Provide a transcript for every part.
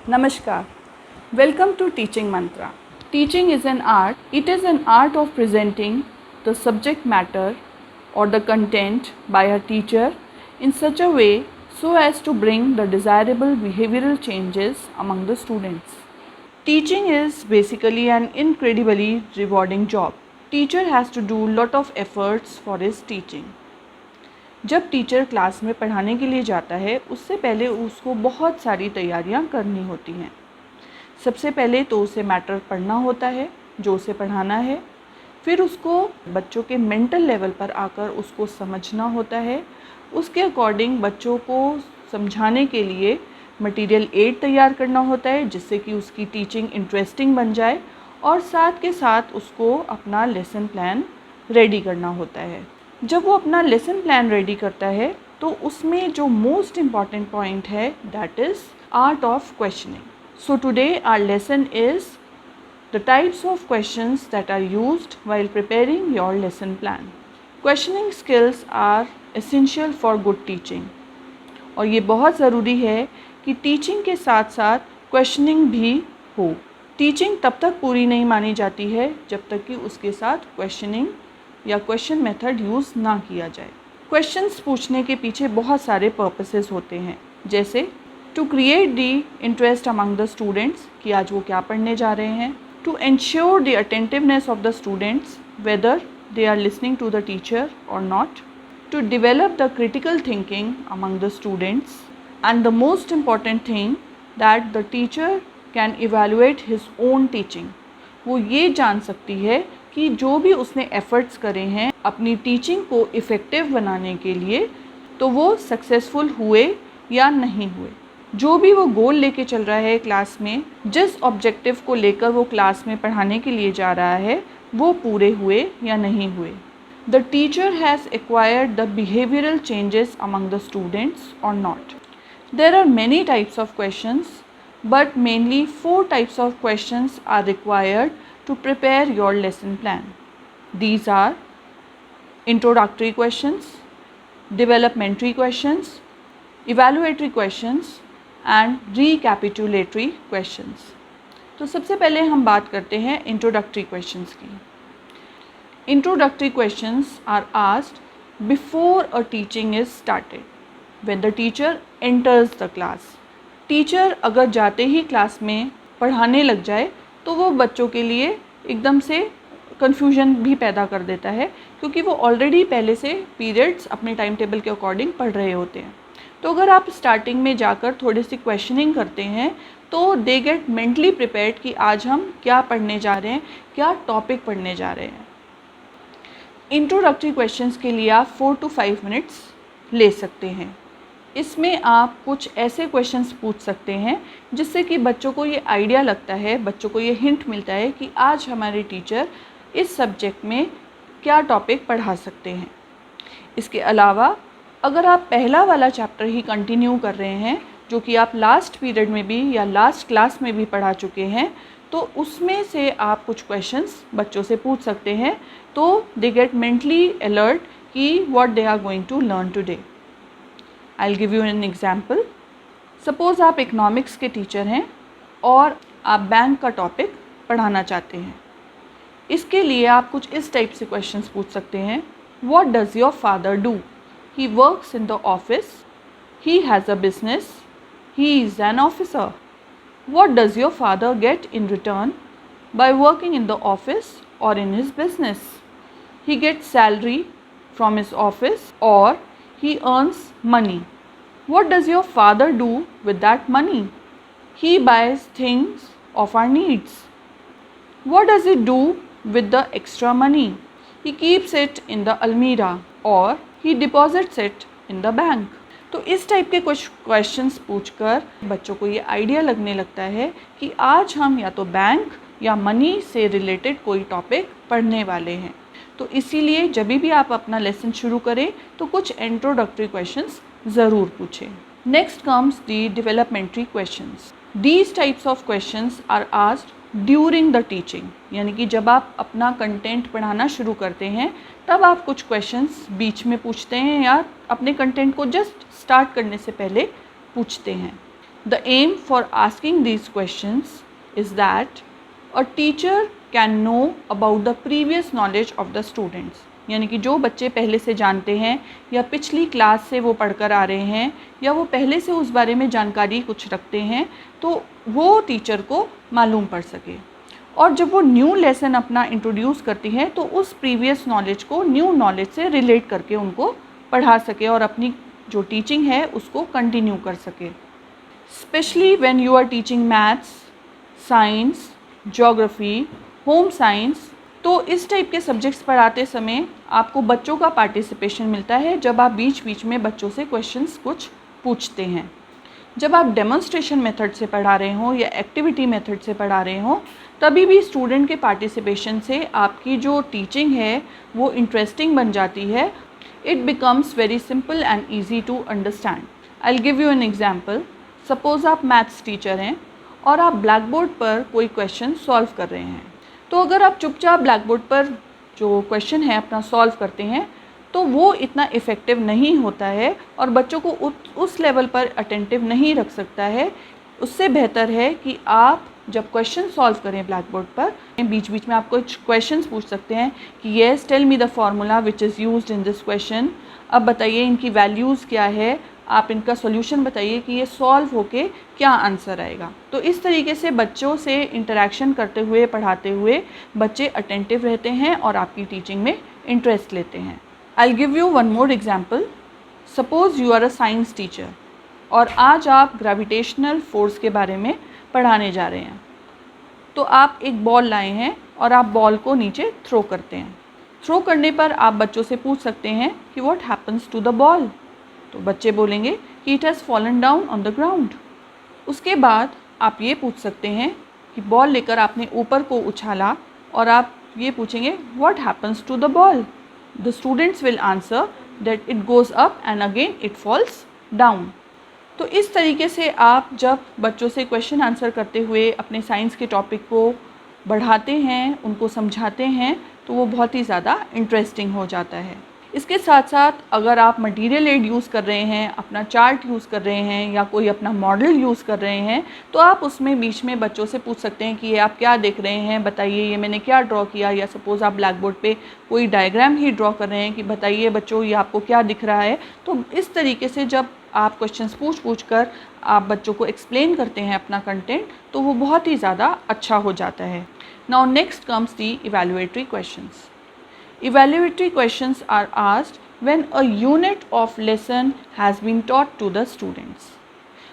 Namaskar. Welcome to Teaching Mantra. Teaching is an art. It is an art of presenting the subject matter or the content by a teacher in such a way so as to bring the desirable behavioral changes among the students. Teaching is basically an incredibly rewarding job. Teacher has to do lot of efforts for his teaching. जब teacher class में पढ़ाने के लिए जाता है उससे पहले उसको बहुत सारी तैयारियां करनी होती हैं। सबसे पहले तो उसे मैटर पढ़ना होता है जो उसे पढ़ाना है, फिर उसको बच्चों के मेंटल लेवल पर आकर उसको समझना होता है। उसके अकॉर्डिंग बच्चों को समझाने के लिए मटेरियल एड तैयार करना होता है जिससे कि उसकी टीचिंग इंटरेस्टिंग बन जाए, और साथ के साथ उसको अपना लेसन प्लान रेडी करना होता है। जब वो अपना लेसन प्लान रेडी करता है तो उसमें जो मोस्ट इम्पॉर्टेंट पॉइंट है that is art of questioning. So today our lesson is the types of questions that are used while preparing your lesson plan. Questioning skills are essential for good teaching. और ये बहुत ज़रूरी है कि teaching के साथ साथ क्वेश्चनिंग भी हो. टीचिंग तब तक पूरी नहीं मानी जाती है जब तक कि उसके साथ क्वेश्चनिंग या क्वेश्चन मेथड यूज़ ना किया जाए. क्वेश्चंस पूछने के पीछे बहुत सारे पर्पसेस होते हैं, जैसे to create the interest among the students कि आज वो क्या पढ़ने जा रहे हैं, to ensure the attentiveness of the students whether they are listening to the teacher और not, to develop the critical thinking among the students, and the most important thing that the teacher can evaluate his own teaching. वो ये जान सकती है कि जो भी उसने एफ़र्ट्स करे हैं अपनी टीचिंग को इफ़ेक्टिव बनाने के लिए तो वो सक्सेसफुल हुए या नहीं हुए. जो भी वो गोल लेके चल रहा है क्लास में, जिस ऑब्जेक्टिव को लेकर वो क्लास में पढ़ाने के लिए जा रहा है वो पूरे हुए या नहीं हुए. The teacher has acquired the behavioural changes among the students और not. There are many types of questions but mainly 4 types of questions are required to prepare your lesson plan. These are introductory questions, developmentary questions, evaluatory questions and recapitulatory questions. तो सबसे पहले हम बात करते हैं introductory questions की. Introductory questions are asked before a teaching is started, when the teacher enters the class. Teacher अगर जाते ही क्लास में पढ़ाने लग जाए तो वो बच्चों के लिए एकदम से कन्फ्यूजन भी पैदा कर देता है, क्योंकि वो ऑलरेडी पहले से पीरियड्स अपने टाइम टेबल के अकॉर्डिंग पढ़ रहे होते हैं. तो अगर आप स्टार्टिंग में जाकर थोड़ी सी क्वेश्चनिंग करते हैं तो दे गेट मेंटली प्रिपेयर्ड कि आज हम क्या पढ़ने जा रहे हैं, क्या टॉपिक पढ़ने जा रहे हैं. इंट्रोडक्टरी क्वेश्चंस के लिए आप 4 to 5 मिनट्स ले सकते हैं. इसमें आप कुछ ऐसे क्वेश्चंस पूछ सकते हैं जिससे कि बच्चों को ये आइडिया लगता है, बच्चों को ये हिंट मिलता है कि आज हमारे टीचर इस सब्जेक्ट में क्या टॉपिक पढ़ा सकते हैं. इसके अलावा अगर आप पहला वाला चैप्टर ही कंटिन्यू कर रहे हैं जो कि आप लास्ट पीरियड में भी या लास्ट क्लास में भी पढ़ा चुके हैं, तो उसमें से आप कुछ क्वेश्चंस बच्चों से पूछ सकते हैं तो दे गेट मेंटली अलर्ट कि what they are going to learn today. I'll give you an example. Suppose आप इकोनॉमिक्स के टीचर हैं और आप बैंक का टॉपिक पढ़ाना चाहते हैं. इसके लिए आप कुछ इस टाइप से क्वेश्चंस पूछ सकते हैं. What does your father do? He works in the office. He has a business. He is an officer. What does your father get in return by working in the office or in his business? He gets salary from his office or he earns money. What does your father do with that money? He buys things of our needs. What does he do with the extra money? He keeps it in the almirah or he deposits it in the bank. तो इस type के कुछ questions पूछकर बच्चों को ये idea लगने लगता है कि आज हम या तो बैंक या मनी से रिलेटेड कोई टॉपिक पढ़ने वाले हैं. तो इसीलिए जब भी आप अपना लेसन शुरू करें तो कुछ इंट्रोडक्टरी क्वेश्चंस ज़रूर पूछें. Next comes the developmental questions. These types of questions are asked during the teaching, यानी कि जब आप अपना कंटेंट पढ़ाना शुरू करते हैं तब आप कुछ क्वेश्चंस बीच में पूछते हैं या अपने कंटेंट को जस्ट स्टार्ट करने से पहले पूछते हैं. The aim for asking these questions is that a teacher can know about the previous knowledge of the students. यानी कि जो बच्चे पहले से जानते हैं या पिछली क्लास से वो पढ़कर आ रहे हैं या वो पहले से उस बारे में जानकारी कुछ रखते हैं, तो वो टीचर को मालूम पड़ सके। और जब वो न्यू लेसन अपना इंट्रोड्यूस करती है तो उस प्रीवियस नॉलेज को न्यू नॉलेज से रिलेट करके उनको पढ़ा सके और अपनी जो टीचिंग है उसको कंटिन्यू कर सके। Specially when you are teaching maths, science, geography, home science, तो इस टाइप के सब्जेक्ट्स पढ़ाते समय आपको बच्चों का पार्टिसिपेशन मिलता है जब आप बीच बीच में बच्चों से क्वेश्चंस कुछ पूछते हैं। जब आप डेमोन्स्ट्रेशन मेथड से पढ़ा रहे हों या एक्टिविटी मेथड से पढ़ा रहे हों, तभी भी स्टूडेंट के पार्टिसिपेशन से आपकी जो टीचिंग है वो इंटरेस्टिंग बन जाती है। It becomes very simple and easy to understand. I will give you an example. Suppose आप मैथ्स टीचर हैं और आप ब्लैक बोर्ड पर कोई क्वेश्चन सॉल्व कर रहे हैं। तो अगर आप चुपचाप ब्लैक बोर्ड पर जो क्वेश्चन है अपना सॉल्व करते हैं तो वो इतना इफ़ेक्टिव नहीं होता है और बच्चों को उस लेवल पर अटेंटिव नहीं रख सकता है। उससे बेहतर है कि आप जब क्वेश्चन सॉल्व करें ब्लैक बोर्ड पर, बीच बीच में आप कुछ क्वेश्चंस पूछ सकते हैं कि yes tell me the formula which is used in this question. अब बताइए इनकी वैल्यूज़ क्या है, आप इनका सॉल्यूशन बताइए कि ये सॉल्व होके क्या आंसर आएगा। तो इस तरीके से बच्चों से इंटरेक्शन करते हुए पढ़ाते हुए बच्चे अटेंटिव रहते हैं और आपकी टीचिंग में इंटरेस्ट लेते हैं। I'll give you one more example. Suppose you are a science teacher और आज आप ग्रेविटेशनल फोर्स के बारे में पढ़ाने जा रहे हैं। तो आप एक बॉल लाए हैं और आप बॉल को नीचे थ्रो करते हैं। थ्रो करने पर आप बच्चों से पूछ सकते हैं कि what happens to the ball. तो बच्चे बोलेंगे कि it has fallen down on the ground. उसके बाद आप ये पूछ सकते हैं कि बॉल लेकर आपने ऊपर को उछाला और आप ये पूछेंगे what happens to the ball. The students will answer that it goes up and again it falls down. तो इस तरीके से आप जब बच्चों से क्वेश्चन आंसर करते हुए अपने साइंस के टॉपिक को बढ़ाते हैं, उनको समझाते हैं, तो वो बहुत ही ज़्यादा इंटरेस्टिंग हो जाता है। इसके साथ साथ अगर आप मटेरियल एड यूज़ कर रहे हैं, अपना चार्ट यूज़ कर रहे हैं या कोई अपना मॉडल यूज़ कर रहे हैं, तो आप उसमें बीच में बच्चों से पूछ सकते हैं कि ये आप क्या देख रहे हैं, बताइए ये मैंने क्या ड्रॉ किया। या सपोज़ आप ब्लैक बोर्ड पे कोई डायग्राम ही ड्रॉ कर रहे हैं कि बताइए बच्चों ये आपको क्या दिख रहा है। तो इस तरीके से जब आप क्वेश्चंस पूछ कर आप बच्चों को एक्सप्लेन करते हैं अपना कंटेंट, तो वो बहुत ही ज़्यादा अच्छा हो जाता है। Now next comes the evaluatory questions. Evaluatory questions are asked when a unit of lesson has been taught to the students.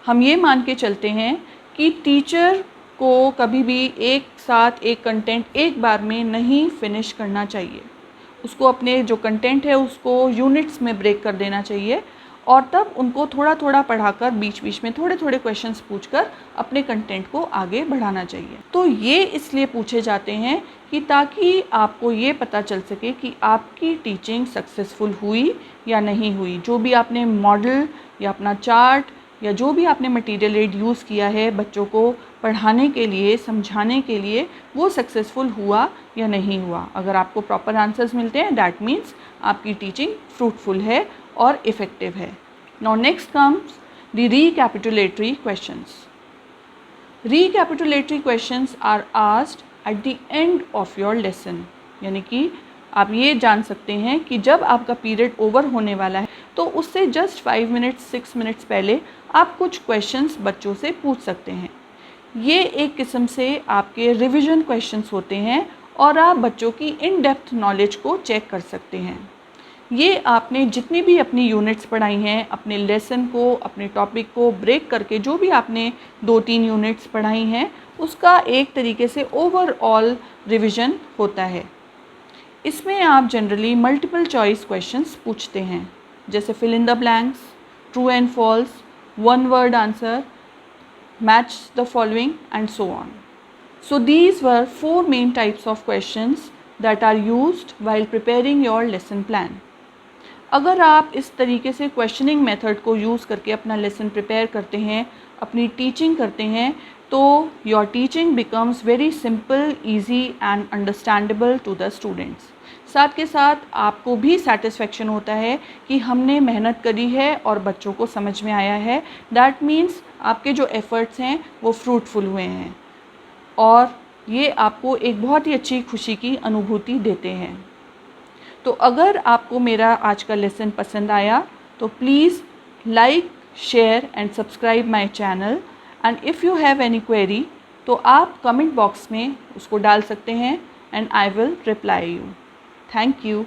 हम ये मान के चलते हैं कि टीचर को कभी भी एक साथ एक कंटेंट एक बार में नहीं फिनिश करना चाहिए। उसको अपने जो कंटेंट है उसको यूनिट्स में ब्रेक कर देना चाहिए और तब उनको थोड़ा थोड़ा पढ़ाकर बीच बीच में थोड़े थोड़े क्वेश्चंस पूछकर अपने कंटेंट को आगे बढ़ाना चाहिए। तो ये इसलिए पूछे जाते हैं कि ताकि आपको ये पता चल सके कि आपकी टीचिंग सक्सेसफुल हुई या नहीं हुई। जो भी आपने मॉडल या अपना चार्ट या जो भी आपने मटेरियल एड यूज़ किया है बच्चों को पढ़ाने के लिए, समझाने के लिए, वो सक्सेसफुल हुआ या नहीं हुआ। अगर आपको प्रॉपर आंसर्स मिलते हैं दैट मीन्स आपकी टीचिंग फ्रूटफुल है और इफ़ेक्टिव है। Now next comes the recapitulatory questions. Recapitulatory questions are asked at the end of your lesson. यानी कि आप ये जान सकते हैं कि जब आपका पीरियड ओवर होने वाला है तो उससे जस्ट 5 मिनट्स 6 मिनट्स पहले आप कुछ क्वेश्चंस बच्चों से पूछ सकते हैं। ये एक किस्म से आपके रिवीजन क्वेश्चंस होते हैं और आप बच्चों की इन डेप्थ नॉलेज को चेक कर सकते हैं। ये आपने जितनी भी अपनी यूनिट्स पढ़ाई हैं, अपने लेसन को, अपने टॉपिक को ब्रेक करके जो भी आपने 2-3 यूनिट्स पढ़ाई हैं उसका एक तरीके से ओवरऑल रिवीजन होता है। इसमें आप जनरली मल्टीपल चॉइस क्वेश्चंस पूछते हैं जैसे fill in the blanks, true and false, one word answer, match the following and so on. So these were 4 main types of questions that are used while preparing your lesson plan. अगर आप इस तरीके से questioning method को use करके अपना lesson prepare करते हैं, अपनी टीचिंग करते हैं, तो your teaching becomes very simple, easy and understandable to the students. साथ के साथ आपको भी सेटिस्फेक्शन होता है कि हमने मेहनत करी है और बच्चों को समझ में आया है. दैट मीन्स आपके जो एफ़र्ट्स हैं वो फ्रूटफुल हुए हैं और ये आपको एक बहुत ही अच्छी खुशी की अनुभूति देते हैं। तो अगर आपको मेरा आज का लेसन पसंद आया तो please like, share and subscribe my channel and if you have any query तो आप कमेंट बॉक्स में उसको डाल सकते हैं and I will reply you. Thank you.